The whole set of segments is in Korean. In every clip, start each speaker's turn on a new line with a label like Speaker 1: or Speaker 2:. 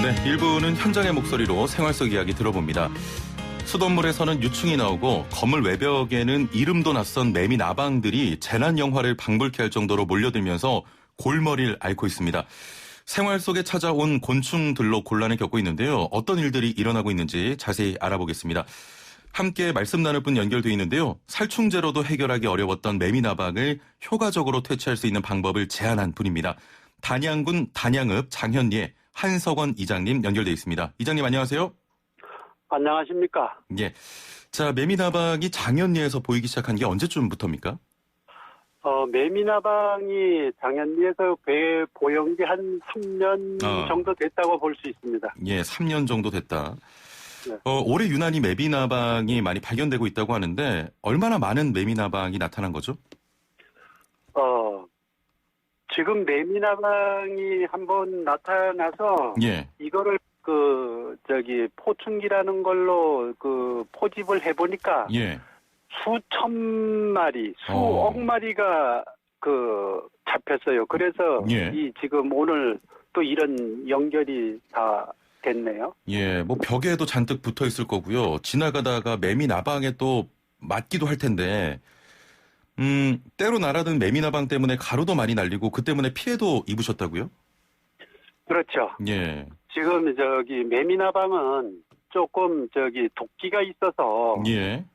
Speaker 1: 네, 일부는 현장의 목소리로 생활 속 이야기 들어봅니다. 수돗물에서는 유충이 나오고 건물 외벽에는 이름도 낯선 매미 나방들이 재난 영화를 방불케 할 정도로 몰려들면서 골머리를 앓고 있습니다. 생활 속에 찾아온 곤충들로 곤란을 겪고 있는데요. 어떤 일들이 일어나고 있는지 자세히 알아보겠습니다. 함께 말씀 나눌 분 연결돼 있는데요. 살충제로도 해결하기 어려웠던 매미 나방을 효과적으로 퇴치할 수 있는 방법을 제안한 분입니다. 단양군 단양읍 장현리의 한석원 이장님 연결돼 있습니다. 이장님 안녕하세요.
Speaker 2: 안녕하십니까.
Speaker 1: 예. 자, 매미나방이 장현리에서 보이기 시작한 게 언제쯤부터입니까?
Speaker 2: 매미나방이 장현리에서 보여온 게 한 3년 정도 됐다고 볼 수 있습니다.
Speaker 1: 예, 3년 정도 됐다.
Speaker 2: 네.
Speaker 1: 올해 유난히 매미나방이 많이 발견되고 있다고 하는데 얼마나 많은 매미나방이 나타난 거죠?
Speaker 2: 지금 매미나방이 한번 나타나서
Speaker 1: 예.
Speaker 2: 이거를 포충기라는 걸로 포집을 해보니까
Speaker 1: 예.
Speaker 2: 수천 마리, 수억 마리가 잡혔어요. 그래서
Speaker 1: 예.
Speaker 2: 지금 오늘 또 이런 연결이 다 됐네요.
Speaker 1: 예, 뭐 벽에도 잔뜩 붙어 있을 거고요. 지나가다가 매미나방에 또 맞기도 할 텐데, 때로 날아든 매미나방 때문에 가루도 많이 날리고 그 때문에 피해도 입으셨다고요?
Speaker 2: 그렇죠.
Speaker 1: 예.
Speaker 2: 지금 매미나방은 조금 독기가 있어서
Speaker 1: 예.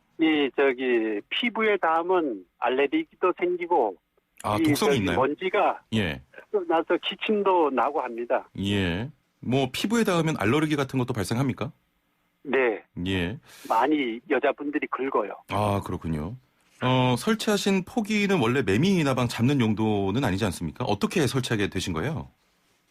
Speaker 2: 피부에 닿으면 알레르기도 생기고
Speaker 1: 독성이 있나요?
Speaker 2: 먼지가
Speaker 1: 예.
Speaker 2: 나서 기침도 나고 합니다.
Speaker 1: 예. 뭐 피부에 닿으면 알러르기 같은 것도 발생합니까?
Speaker 2: 네.
Speaker 1: 예.
Speaker 2: 많이 여자분들이 긁어요.
Speaker 1: 아, 그렇군요. 설치하신 포기는 원래 매미나방 잡는 용도는 아니지 않습니까? 어떻게 설치하게 되신 거예요?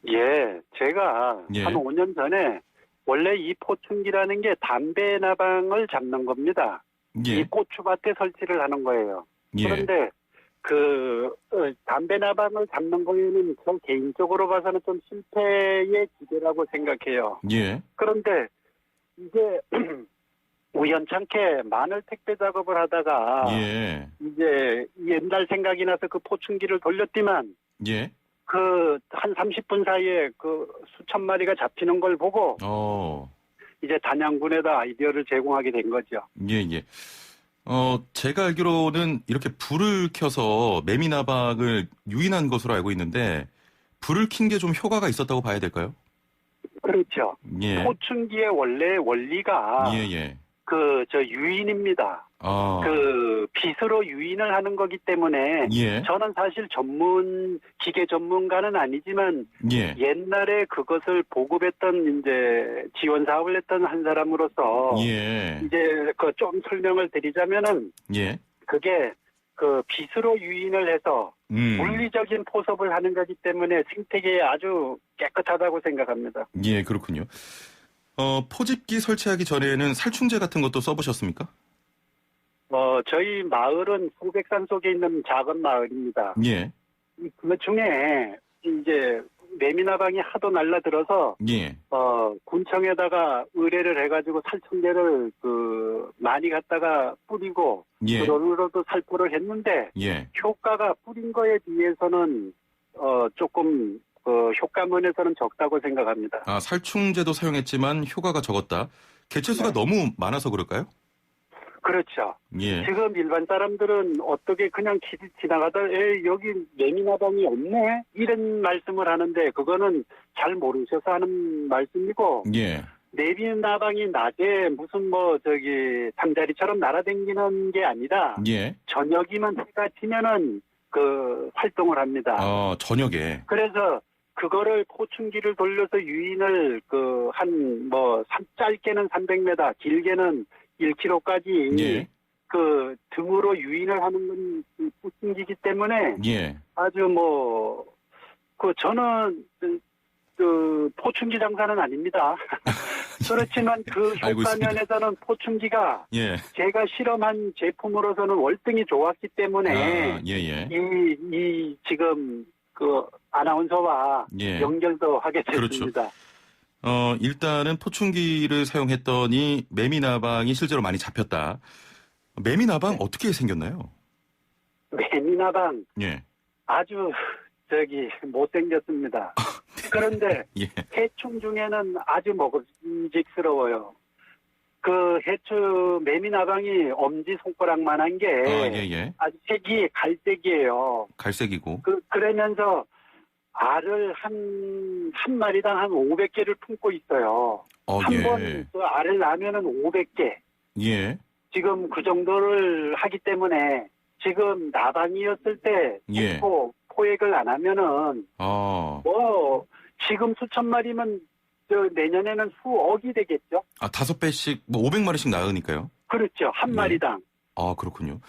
Speaker 2: 예. 제가
Speaker 1: 예.
Speaker 2: 한 5년 전에 원래 이 포충기라는 게 담배나방을 잡는 겁니다.
Speaker 1: 예.
Speaker 2: 이 고추밭에 설치를 하는 거예요.
Speaker 1: 예.
Speaker 2: 그런데 담배나방을 잡는 거에는 저 개인적으로 봐서는 좀 실패의 기대라고 생각해요.
Speaker 1: 예.
Speaker 2: 그런데 이제 우연찮게 마늘 택배 작업을 하다가
Speaker 1: 예.
Speaker 2: 이제 옛날 생각이 나서 그 포충기를 돌렸지만
Speaker 1: 예.
Speaker 2: 한 30분 사이에 수천 마리가 잡히는 걸 보고 이제 단양군에다 아이디어를 제공하게 된 거죠.
Speaker 1: 예, 예. 제가 알기로는 이렇게 불을 켜서 매미나방을 유인한 것으로 알고 있는데 불을 킨 게 좀 효과가 있었다고 봐야 될까요?
Speaker 2: 그렇죠.
Speaker 1: 예.
Speaker 2: 포충기의 원래 원리가
Speaker 1: 예, 예.
Speaker 2: 유인입니다. 빛으로 유인을 하는 거기 때문에
Speaker 1: 예.
Speaker 2: 저는 사실 기계 전문가는 아니지만
Speaker 1: 예.
Speaker 2: 옛날에 그것을 보급했던 이제 지원 사업을 했던 한 사람으로서
Speaker 1: 예.
Speaker 2: 이제 좀 설명을 드리자면은
Speaker 1: 예.
Speaker 2: 그게 빛으로 유인을 해서 물리적인 포섭을 하는 거기 때문에 생태계에 아주 깨끗하다고 생각합니다.
Speaker 1: 예, 그렇군요. 포집기 설치하기 전에는 살충제 같은 것도 써보셨습니까?
Speaker 2: 저희 마을은 소백산 속에 있는 작은 마을입니다.
Speaker 1: 예.
Speaker 2: 그 중에 이제 매미나방이 하도 날라들어서
Speaker 1: 예.
Speaker 2: 군청에다가 의뢰를 해가지고 살충제를 많이 갖다가 뿌리고
Speaker 1: 예.
Speaker 2: 그로도 살포를 했는데
Speaker 1: 예.
Speaker 2: 효과가 뿌린 거에 비해서는 조금 효과면에서는 적다고 생각합니다.
Speaker 1: 아, 살충제도 사용했지만 효과가 적었다. 개체수가
Speaker 2: 네.
Speaker 1: 너무 많아서 그럴까요?
Speaker 2: 그렇죠.
Speaker 1: 예.
Speaker 2: 지금 일반 사람들은 어떻게 그냥 지나가다 여기 매미나방이 없네? 이런 말씀을 하는데 그거는 잘 모르셔서 하는 말씀이고
Speaker 1: 예.
Speaker 2: 매미나방이 낮에 무슨 잠자리처럼 날아다니는 게 아니라
Speaker 1: 예.
Speaker 2: 저녁이면 해가 지면은 활동을 합니다.
Speaker 1: 저녁에.
Speaker 2: 그래서 그거를 포충기를 돌려서 유인을 짧게는 300m, 길게는 1km까지
Speaker 1: 예.
Speaker 2: 등으로 유인을 하는 건 포충기이기 때문에
Speaker 1: 예.
Speaker 2: 아주 저는 포충기 장사는 아닙니다. 그렇지만
Speaker 1: 알고 있습니다.
Speaker 2: 효과면에서는 포충기가
Speaker 1: 예.
Speaker 2: 제가 실험한 제품으로서는 월등히 좋았기 때문에
Speaker 1: 예.
Speaker 2: 이 지금 아나운서와
Speaker 1: 예.
Speaker 2: 연결도 하게 됐습니다.
Speaker 1: 그렇죠. 일단은 포충기를 사용했더니 매미나방이 실제로 많이 잡혔다. 매미나방 어떻게 생겼나요?
Speaker 2: 매미나방
Speaker 1: 예.
Speaker 2: 아주 못생겼습니다. 그런데
Speaker 1: 예.
Speaker 2: 해충 중에는 아주 먹음직스러워요. 그 해충 매미나방이 엄지 손가락만한 게
Speaker 1: 예, 예.
Speaker 2: 아주 색이 갈색이에요.
Speaker 1: 갈색이고.
Speaker 2: 그러면서 알을 한 마리당 한 500개를 품고 있어요. 한
Speaker 1: 예.
Speaker 2: 번 그 알을 낳으면은 500개.
Speaker 1: 예.
Speaker 2: 지금 그 정도를 하기 때문에 지금 나방이었을 때
Speaker 1: 예.
Speaker 2: 포획을 안 하면은 뭐 지금 수천 마리면 저 내년에는 수억이 되겠죠.
Speaker 1: 5배씩 뭐 500마리씩 낳으니까요.
Speaker 2: 그렇죠. 한
Speaker 1: 예.
Speaker 2: 마리당.
Speaker 1: 그렇군요.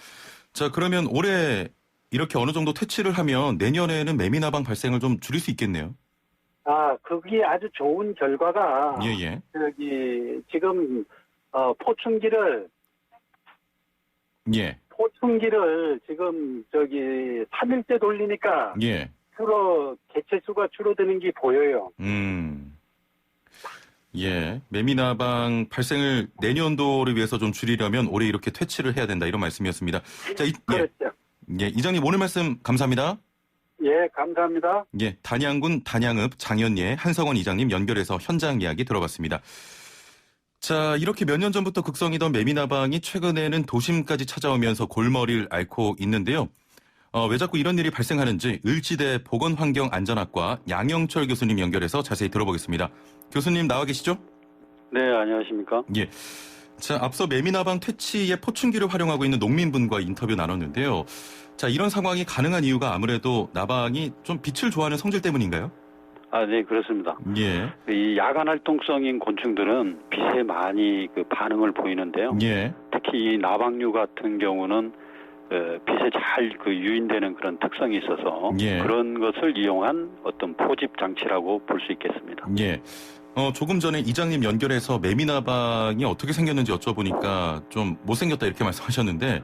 Speaker 1: 자, 그러면 올해 이렇게 어느 정도 퇴치를 하면 내년에는 매미나방 발생을 좀 줄일 수 있겠네요.
Speaker 2: 그게 아주 좋은 결과가
Speaker 1: 예, 예.
Speaker 2: 지금 포충기를
Speaker 1: 예.
Speaker 2: 지금 3일째 돌리니까
Speaker 1: 예.
Speaker 2: 개체수가 줄어드는 게 보여요.
Speaker 1: 예. 매미나방 발생을 내년도를 위해서 좀 줄이려면 올해 이렇게 퇴치를 해야 된다 이런 말씀이었습니다. 자,
Speaker 2: 그렇죠.
Speaker 1: 예, 이장님 오늘 말씀 감사합니다.
Speaker 2: 예, 감사합니다.
Speaker 1: 예, 단양군 단양읍 장현예 한성원 이장님 연결해서 현장 이야기 들어봤습니다. 자, 이렇게 몇 년 전부터 극성이던 매미나방이 최근에는 도심까지 찾아오면서 골머리를 앓고 있는데요. 왜 자꾸 이런 일이 발생하는지 을지대 보건환경안전학과 양영철 교수님 연결해서 자세히 들어보겠습니다. 교수님 나와 계시죠?
Speaker 3: 네, 안녕하십니까?
Speaker 1: 예. 자, 앞서 매미나방 퇴치에 포충기를 활용하고 있는 농민분과 인터뷰 나눴는데요. 자, 이런 상황이 가능한 이유가 아무래도 나방이 좀 빛을 좋아하는 성질 때문인가요?
Speaker 3: 네, 그렇습니다.
Speaker 1: 예.
Speaker 3: 이 야간 활동성인 곤충들은 빛에 많이 반응을 보이는데요.
Speaker 1: 예.
Speaker 3: 특히 이 나방류 같은 경우는 빛에 잘 유인되는 그런 특성이 있어서
Speaker 1: 예.
Speaker 3: 그런 것을 이용한 어떤 포집 장치라고 볼 수 있겠습니다.
Speaker 1: 예. 조금 전에 이장님 연결해서 매미나방이 어떻게 생겼는지 여쭤보니까 좀 못생겼다 이렇게 말씀하셨는데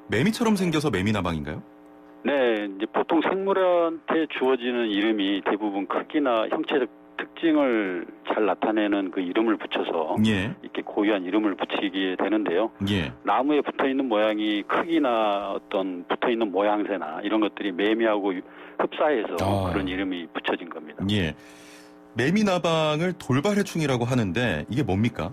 Speaker 1: 매미처럼 생겨서 매미나방인가요?
Speaker 3: 네, 이제 보통 생물한테 주어지는 이름이 대부분 크기나 형체적 특징을 잘 나타내는 그 이름을 붙여서
Speaker 1: 예.
Speaker 3: 이렇게 고유한 이름을 붙이게 되는데요.
Speaker 1: 예.
Speaker 3: 나무에 붙어있는 모양이 크기나 어떤 붙어있는 모양새나 이런 것들이 매미하고 흡사해서 그런 이름이 붙여진 겁니다.
Speaker 1: 예. 매미나방을 돌발해충이라고 하는데 이게 뭡니까?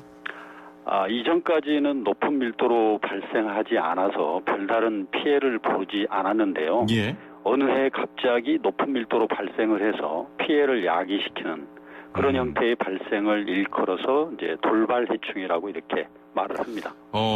Speaker 3: 이전까지는 높은 밀도로 발생하지 않아서 별다른 피해를 보지 않았는데요.
Speaker 1: 예.
Speaker 3: 어느 해 갑자기 높은 밀도로 발생을 해서 피해를 야기시키는 그런 형태의 발생을 일컬어서 이제 돌발해충이라고 이렇게 말을 합니다.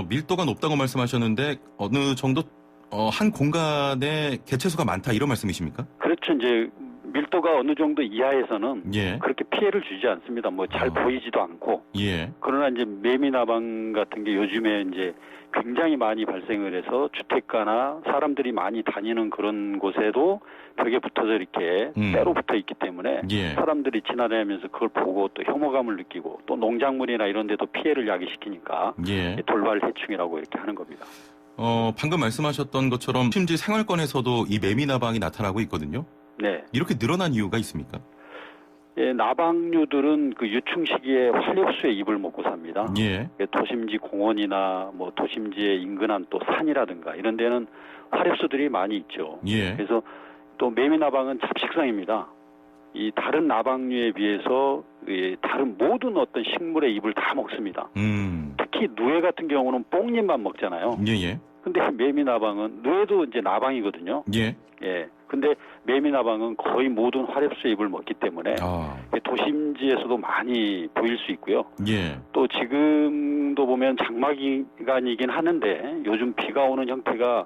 Speaker 1: 밀도가 높다고 말씀하셨는데 어느 정도 한 공간에 개체수가 많다 이런 말씀이십니까?
Speaker 3: 그렇죠. 이제 밀도가 어느 정도 이하에서는
Speaker 1: 예.
Speaker 3: 그렇게 피해를 주지 않습니다. 뭐 잘 보이지도 않고.
Speaker 1: 예.
Speaker 3: 그러나 이제 매미나방 같은 게 요즘에 이제 굉장히 많이 발생을 해서 주택가나 사람들이 많이 다니는 그런 곳에도 벽에 붙어서 이렇게 때로 붙어 있기 때문에
Speaker 1: 예.
Speaker 3: 사람들이 지나다니면서 그걸 보고 또 혐오감을 느끼고 또 농작물이나 이런 데도 피해를 야기시키니까
Speaker 1: 예.
Speaker 3: 돌발 해충이라고 이렇게 하는 겁니다.
Speaker 1: 방금 말씀하셨던 것처럼 심지 생활권에서도 이 매미나방이 나타나고 있거든요.
Speaker 3: 네.
Speaker 1: 이렇게 늘어난 이유가 있습니까?
Speaker 3: 예, 나방류들은 그 유충 시기에 활엽수의 잎을 먹고 삽니다.
Speaker 1: 예.
Speaker 3: 도심지 공원이나 뭐 도심지에 인근한 또 산이라든가 이런 데는 활엽수들이 많이 있죠.
Speaker 1: 예.
Speaker 3: 그래서 또 매미나방은 잡식성입니다. 이 다른 나방류에 비해서 다른 모든 어떤 식물의 잎을 다 먹습니다. 특히 누에 같은 경우는 뽕잎만 먹잖아요.
Speaker 1: 예예.
Speaker 3: 근데 매미나방은 누에도 이제 나방이거든요.
Speaker 1: 예.
Speaker 3: 예. 근데 매미나방은 거의 모든 활엽수의 잎을 먹기 때문에 도심지에서도 많이 보일 수 있고요.
Speaker 1: 예.
Speaker 3: 또 지금도 보면 장마기간이긴 하는데 요즘 비가 오는 형태가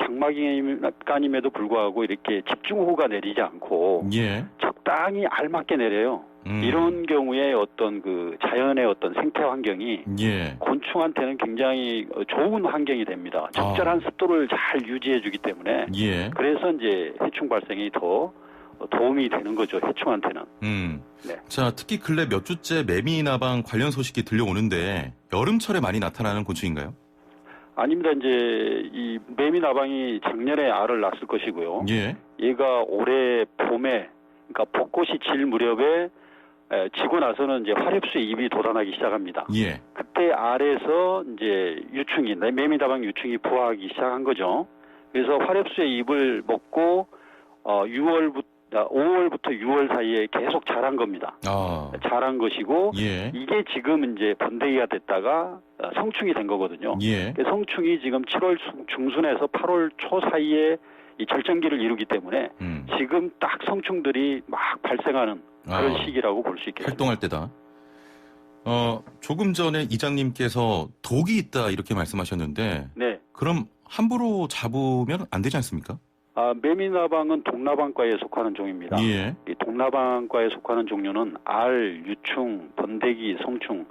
Speaker 3: 장마기간임에도 불구하고 이렇게 집중호우가 내리지 않고
Speaker 1: 예.
Speaker 3: 적당히 알맞게 내려요. 이런 경우에 어떤 그 자연의 어떤 생태 환경이
Speaker 1: 예.
Speaker 3: 곤충한테는 굉장히 좋은 환경이 됩니다. 적절한 습도를 잘 유지해 주기 때문에
Speaker 1: 예.
Speaker 3: 그래서 이제 해충 발생이 더 도움이 되는 거죠. 해충한테는.
Speaker 1: 네. 자, 특히 근래 몇 주째 매미나방 관련 소식이 들려오는데 여름철에 많이 나타나는 곤충인가요?
Speaker 3: 아닙니다. 이제 이 매미나방이 작년에 알을 낳았을 것이고요.
Speaker 1: 예.
Speaker 3: 얘가 올해 봄에 그러니까 벚꽃이 질 무렵에 지고 나서는 이제 활엽수의 잎이 돋아나기 시작합니다.
Speaker 1: 예.
Speaker 3: 그때 알에서 이제 유충이 매미나방 유충이 부화하기 시작한 거죠. 그래서 활엽수의 잎을 먹고 6월 5월부터 6월 사이에 계속 자란 겁니다. 자란 것이고
Speaker 1: 예.
Speaker 3: 이게 지금 이제 번데기가 됐다가 성충이 된 거거든요.
Speaker 1: 예.
Speaker 3: 성충이 지금 7월 중순에서 8월 초 사이에 이 절정기를 이루기 때문에 지금 딱 성충들이 막 발생하는 그런 시기라고 볼 수 있겠습니다.
Speaker 1: 활동할 때다. 조금 전에 이장님께서 독이 있다 이렇게 말씀하셨는데
Speaker 3: 네.
Speaker 1: 그럼 함부로 잡으면 안 되지 않습니까?
Speaker 3: 매미나방은 동나방과에 속하는 종입니다.
Speaker 1: 예.
Speaker 3: 이 동나방과에 속하는 종류는 알, 유충, 번데기, 성충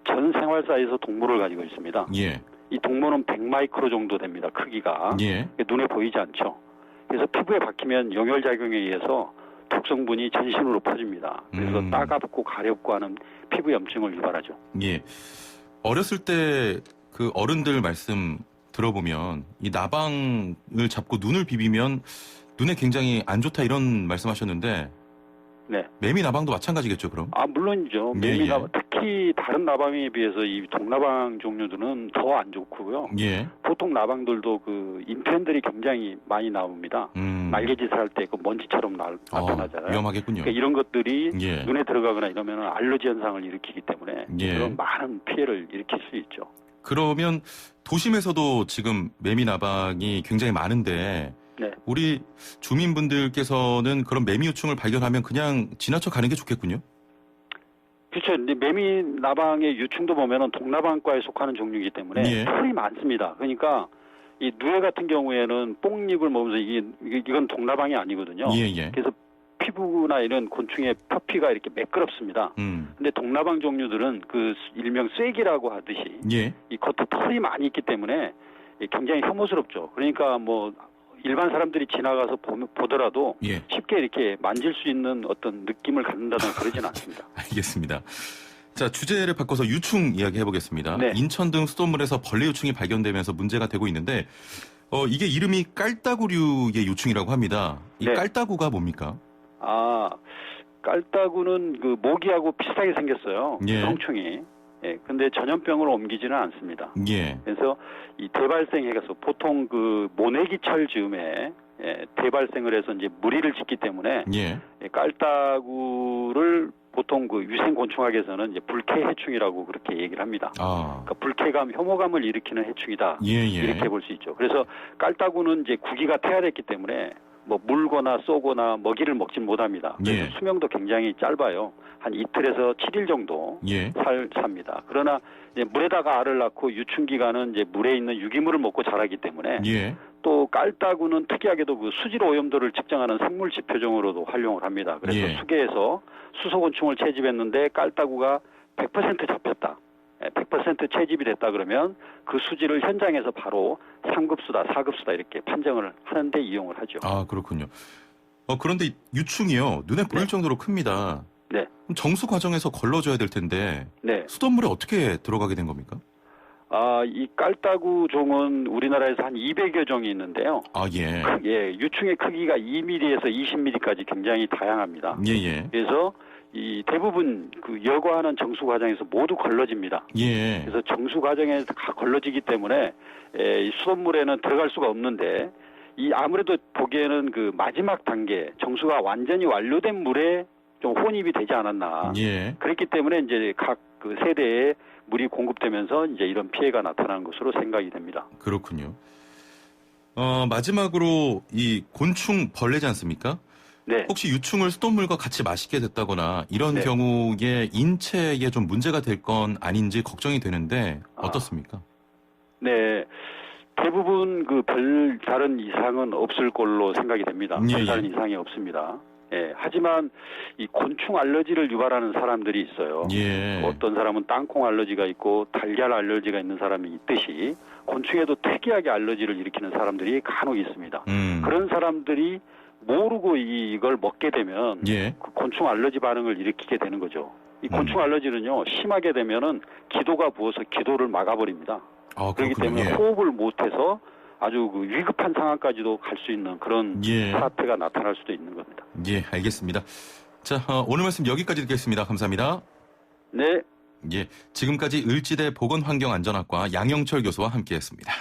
Speaker 3: 전 생활사에서 동물을 가지고 있습니다.
Speaker 1: 예.
Speaker 3: 이 동물은 100마이크로 정도 됩니다. 크기가.
Speaker 1: 예.
Speaker 3: 눈에 보이지 않죠. 그래서 피부에 박히면 용혈작용에 의해서 독성분이 전신으로 퍼집니다. 그래서 따갑고 가렵고 하는 피부 염증을 유발하죠.
Speaker 1: 예. 어렸을 때 그 어른들 말씀 들어보면 이 나방을 잡고 눈을 비비면 눈에 굉장히 안 좋다 이런 말씀하셨는데
Speaker 3: 네.
Speaker 1: 매미 나방도 마찬가지겠죠, 그럼?
Speaker 3: 물론이죠.
Speaker 1: 예,
Speaker 3: 매미나방, 특히 다른 나방에 비해서 이 동나방 종류들은 더 안 좋고요.
Speaker 1: 예.
Speaker 3: 보통 나방들도 그 인편들이 굉장히 많이 나옵니다. 날개짓을 할 때 그 먼지처럼 나타나잖아요.
Speaker 1: 위험하겠군요.
Speaker 3: 그러니까 이런 것들이
Speaker 1: 예.
Speaker 3: 눈에 들어가거나 이러면 알러지 현상을 일으키기 때문에
Speaker 1: 예.
Speaker 3: 그런 많은 피해를 일으킬 수 있죠.
Speaker 1: 그러면 도심에서도 지금 매미 나방이 굉장히 많은데
Speaker 3: 네.
Speaker 1: 우리 주민분들께서는 그런 매미 유충을 발견하면 그냥 지나쳐 가는 게 좋겠군요.
Speaker 3: 그렇죠. 근데 매미 나방의 유충도 보면은 동나방과에 속하는 종류이기 때문에
Speaker 1: 예.
Speaker 3: 털이 많습니다. 그러니까 이 누에 같은 경우에는 뽕잎을 먹으면서 이건 동나방이 아니거든요.
Speaker 1: 예.
Speaker 3: 그래서 피부나 이런 곤충의 표피가 이렇게 매끄럽습니다. 근데 동나방 종류들은 그 일명 쐐기라고 하듯이
Speaker 1: 예.
Speaker 3: 이 겉에 털이 많이 있기 때문에 굉장히 혐오스럽죠. 그러니까 뭐 일반 사람들이 지나가서 보더라도
Speaker 1: 예.
Speaker 3: 쉽게 이렇게 만질 수 있는 어떤 느낌을 갖는다거나 그러진 않습니다.
Speaker 1: 알겠습니다. 자, 주제를 바꿔서 유충 이야기 해보겠습니다.
Speaker 3: 네.
Speaker 1: 인천 등 수돗물에서 벌레 유충이 발견되면서 문제가 되고 있는데 이게 이름이 깔따구류의 유충이라고 합니다. 이
Speaker 3: 네.
Speaker 1: 깔따구가 뭡니까?
Speaker 3: 깔따구는 그 모기하고 비슷하게 생겼어요.
Speaker 1: 예.
Speaker 3: 성충이. 예, 근데 전염병으로 옮기지는 않습니다.
Speaker 1: 예.
Speaker 3: 그래서 이 대발생해서 보통 그 모내기철 즈음에 대발생을 해서 이제 무리를 짓기 때문에
Speaker 1: 예.
Speaker 3: 깔따구를 보통 그 위생곤충학에서는 이제 불쾌해충이라고 그렇게 얘기를 합니다. 그러니까 불쾌감, 혐오감을 일으키는 해충이다.
Speaker 1: 예.
Speaker 3: 이렇게 볼 수 있죠. 그래서 깔따구는 이제 구기가 퇴화됐기 때문에 뭐 물거나 쏘거나 먹이를 먹진 못합니다. 그래서
Speaker 1: 예.
Speaker 3: 수명도 굉장히 짧아요. 한 이틀에서 7일 정도
Speaker 1: 예.
Speaker 3: 삽니다. 그러나 이제 물에다가 알을 낳고 유충기간은 이제 물에 있는 유기물을 먹고 자라기 때문에
Speaker 1: 예.
Speaker 3: 또 깔따구는 특이하게도 그 수질 오염도를 측정하는 생물 지표종으로도 활용을 합니다. 그래서
Speaker 1: 예.
Speaker 3: 수계에서 수소곤충을 채집했는데 깔따구가 100% 잡혔다. 100% 채집이 됐다 그러면 그 수질을 현장에서 바로 3급수다, 4급수다 이렇게 판정을 하는데 이용을 하죠.
Speaker 1: 그렇군요. 그런데 유충이요. 눈에 보일
Speaker 3: 네.
Speaker 1: 정도로 큽니다.
Speaker 3: 네.
Speaker 1: 그럼 정수 과정에서 걸러줘야 될 텐데
Speaker 3: 네.
Speaker 1: 수돗물에 어떻게 들어가게 된 겁니까?
Speaker 3: 이 깔따구 종은 우리나라에서 한 200여 종이 있는데요.
Speaker 1: 예.
Speaker 3: 유충의 크기가 2mm에서 20mm까지 굉장히 다양합니다.
Speaker 1: 예.
Speaker 3: 그래서 이 대부분 그 여과하는 정수 과정에서 모두 걸러집니다.
Speaker 1: 예.
Speaker 3: 그래서 정수 과정에서 다 걸러지기 때문에 이 수돗물에는 들어갈 수가 없는데 이 아무래도 보기에는 그 마지막 단계 정수가 완전히 완료된 물에 좀 혼입이 되지 않았나.
Speaker 1: 예.
Speaker 3: 그렇기 때문에 이제 각 그 세대에 물이 공급되면서 이제 이런 피해가 나타나는 것으로 생각이 됩니다.
Speaker 1: 그렇군요. 마지막으로 이 곤충 벌레지 않습니까?
Speaker 3: 네.
Speaker 1: 혹시 유충을 수돗물과 같이 마시게 됐다거나 이런
Speaker 3: 네.
Speaker 1: 경우에 인체에 좀 문제가 될 건 아닌지 걱정이 되는데 어떻습니까?
Speaker 3: 네. 대부분 그 별다른 이상은 없을 걸로 생각이 됩니다.
Speaker 1: 예.
Speaker 3: 별다른 이상이 없습니다. 하지만 이 곤충 알러지를 유발하는 사람들이 있어요.
Speaker 1: 예.
Speaker 3: 어떤 사람은 땅콩 알러지가 있고 달걀 알러지가 있는 사람이 있듯이 곤충에도 특이하게 알러지를 일으키는 사람들이 간혹 있습니다. 그런 사람들이 모르고 이걸 먹게 되면
Speaker 1: 예.
Speaker 3: 그 곤충 알러지 반응을 일으키게 되는 거죠. 이 곤충 알러지는요 심하게 되면은 기도가 부어서 기도를 막아버립니다. 그렇기 때문에
Speaker 1: 예.
Speaker 3: 호흡을 못해서 아주 그 위급한 상황까지도 갈 수 있는 그런
Speaker 1: 예.
Speaker 3: 사태가 나타날 수도 있는 겁니다.
Speaker 1: 예, 알겠습니다. 자, 오늘 말씀 여기까지 듣겠습니다. 감사합니다.
Speaker 3: 네.
Speaker 1: 예, 지금까지 을지대 보건환경안전학과 양영철 교수와 함께했습니다.